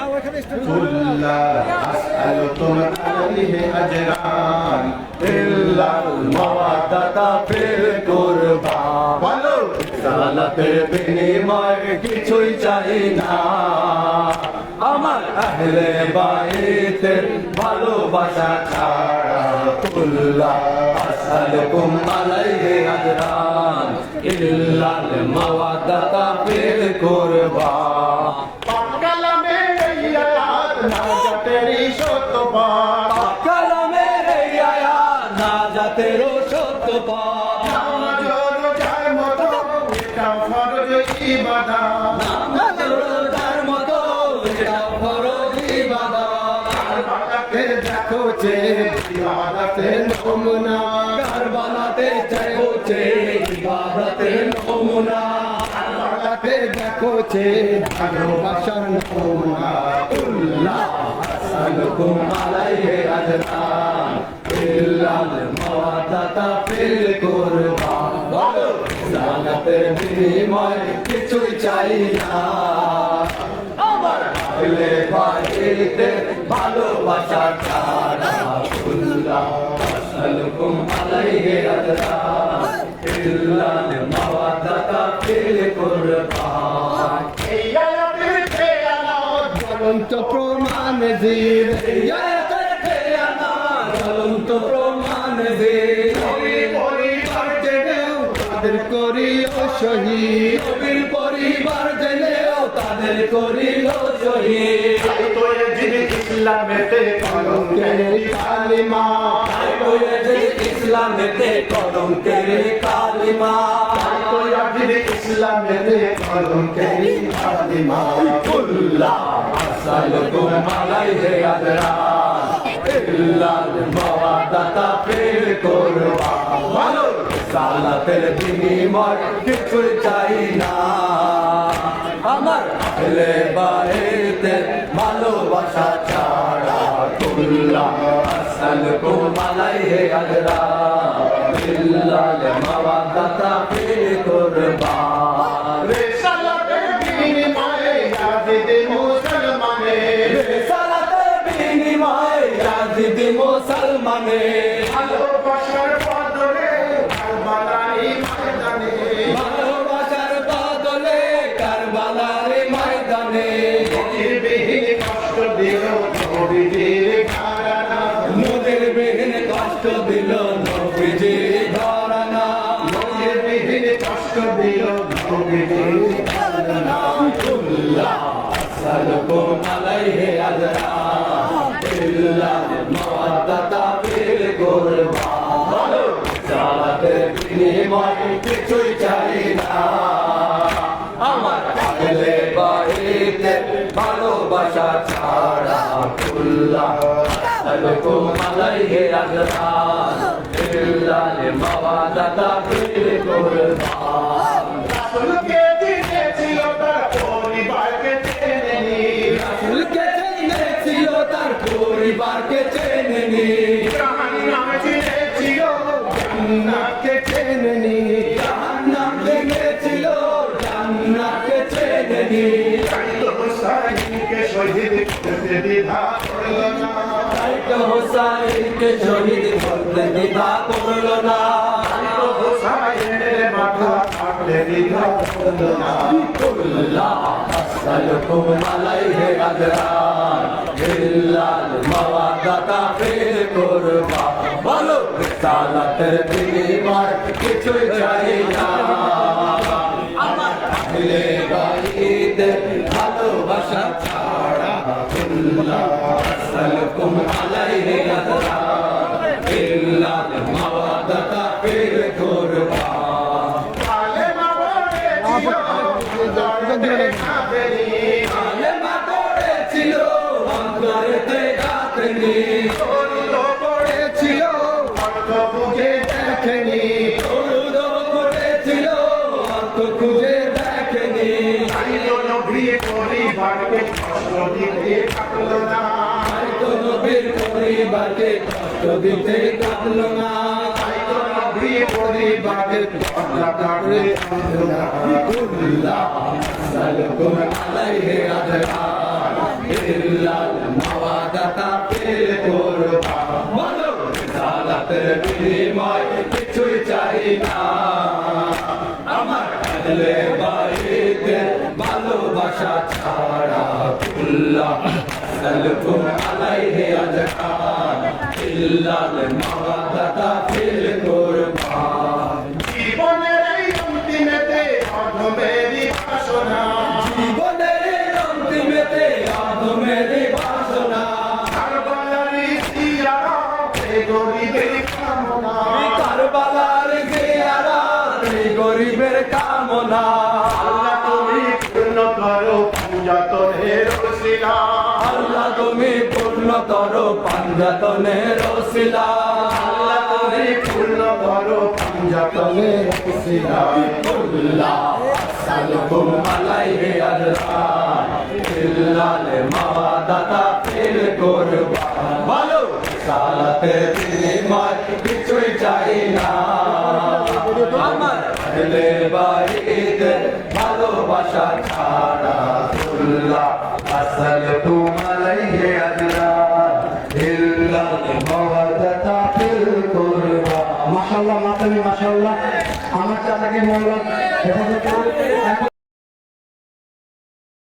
لا أسألكم عليه أجرا إلا المودة في القربى বলো সালাতের বিনিময়ে কিছুই চাই না আমার আহলে বাইতের ভালোবাসা ছাড়া কুল্লা আসআলুকুম আলাইহি আজরান ইল্লাল মাওয়াদাতা ফিল কুরবা কালামে আয়াত নাজাতেরি শতবার কালামে আয়াত নাজাতেরো শতবার নামাজ রোজার মতো এটা ফরজ ইবাদত নামাজ রোজার মতো এটা ফরজ ইবাদত কারবালাতে দেখো যে ইবাদতের নমুনা কারবালাতে দেখো যে ইবাদতের নমুনা কারবালাতে দেখো যে ভালোবাসার নমুনা কুল্লা আসআলুকুম আলাইহি আজরান ইল্লাল মাওয়াদাতা ফিল কুরবা বলো সালাতের বিনিময়ে কিছুই চাই না আমার আহলে বাইতের ভালোবাসা ছাড়া কুল্লা আসআলুকুম আলাইহি আজরান ইল্লাল মাওয়াদাতা ফিল কুরবা এই আয়াতের খেয়ানত জ্বলন্ত প্রমাণ জির এই আয়াতের খেয়ানত জ্বলন্ত প্রমাণ জির নবীর পরিবার জেনেও তাদের করিও শহীদ নবীর পরিবার জেনেও তাদের করিও শহীদ তো এজিদ ইসলামেতে কলঙ্কের কালিমা তো এজিদ ইসলামেতে কলঙ্কের কালিমা তো এজিদ ইসলামেতে কলঙ্কের কালিমা কুল্লা আসআলুকুম আলাইহি আজরান ইল্লাল মাওয়াদাতা ফিল কুরবা বলো সালাতের বিনিময়ে কিছুই চাই না আমার আহলে বাইতের ভালোবাসা ছাড়া কুল্লা আসআলুকুম আলাইহি আজরান ইল্লাল মাওয়াদাতা ফিল কুরবা সালাতের বিনিময়ে ইয়াজিদ মুসলমানে সালাতের বিনিময়ে ইয়াজিদ মুসলমানে ভালোবাসার বদলে কারবালার ময়দানে ভালোবাসার বদলে কারবালার ময়দানে নদীর বিহীন কষ্ট দিল নবীজির ঘরানা নদীর বিহীন কষ্ট দিল নবীজির ঘরানা নদীর বিহীন কষ্ট দিল নবীজির ঘরানা কুল্লা আসআলুকুম আলাইহি আজরান ইল্লাল মাওয়াদাতা ফিল কুরবা বলো সালাতের বিনিময়ে কিছুই চাই না আমার আহলে বাইতের ভালোবাসা ছাড়া কুল্লা আসআলুকুম আলাইহি আজরান ইল্লাল মাওয়াদাতা ফিল কুরবা রাসূলকে চিনেছিল তার পরিবারকে চেনেনি রাসূলকে চিনেছিল তার পরিবারকে চেনেনি জাহান্নাম চিনেছিল জান্নাতকে চেনেনি জাহান্নাম চিনেছিল জান্নাতকে চেনেনি সাইয়েদ হুসাইনকে শহীদ করতে দ্বিধা করল না সাইয়েদ হুসাইনকে শহীদ করতে দ্বিধা করল না সাইয়েদ হুসাইনের মাথা কাটতে দ্বিধা করল না কুল্লা আসআলুকুম আলাইহি আজরান ইল্লাল মাওয়াদাতা ফিল কুরবা বলো সালাতের বিনিময়ে কিছুই চাই না আমার আহলে বাইতের ভালোবাসা ছাড়া কুল্লা আসআলুকুম আলাইহি আজরান ইল্লাল মাওয়াদাতা ফিল কুরবা কালেমা পড়েছিল অন্তরেতে কাঁপেনি দরুদ পড়েছিল অর্থ বুঝে দেখেনি দরুদ পড়েছিল অর্থ খুঁজে দেখেনি নবীর পরিবারকে কষ্ট দিতে কাটলো না নবীর পরিবারকে কষ্ট দিতে কাটলো না নবীর পরিবারকে কষ্ট কাটতে কাটলো না কুল্লা আসআলুকুম আলাইহি আজরান الله أسألكم عليه أجرا إلا المودة في القربان জীবনের এই অন্তিমেতে অধমেরই বাসনা জীবনের এই অন্তিমেতে অধমেরই বাসনা কারবালারি জিয়ারা এই গরিবের কামনা কারবালার জিয়ারা এই গরিবের কামনা আল্লাহ তুমি পূর্ণ করো পাঞ্জাতনের ওসিলা আল্লাহ তুমি পূর্ণ করো পাঞ্জাতনের ওসিলা আল্লাহ তুমি পূর্ণ করো পাঞ্জাতনের ওসিলা আল্লাহ আসসালুকুম আলাইহি আজরা ইল্লাল মাওয়াদাতা ফিল কুরবান বলো সালাতে বিনিময় কিছুই চাই না আমার আহলে বাড়িতে ভালোবাসা ছাড়া আল্লাহ আসসালুকুম আলাইহি আজরা ইল্লাল মাওয়াদাতা ফিল কুরবান মাশাআল্লাহ মাতামি মাশাআল্লাহ আমার চাচাকে বললাম এখন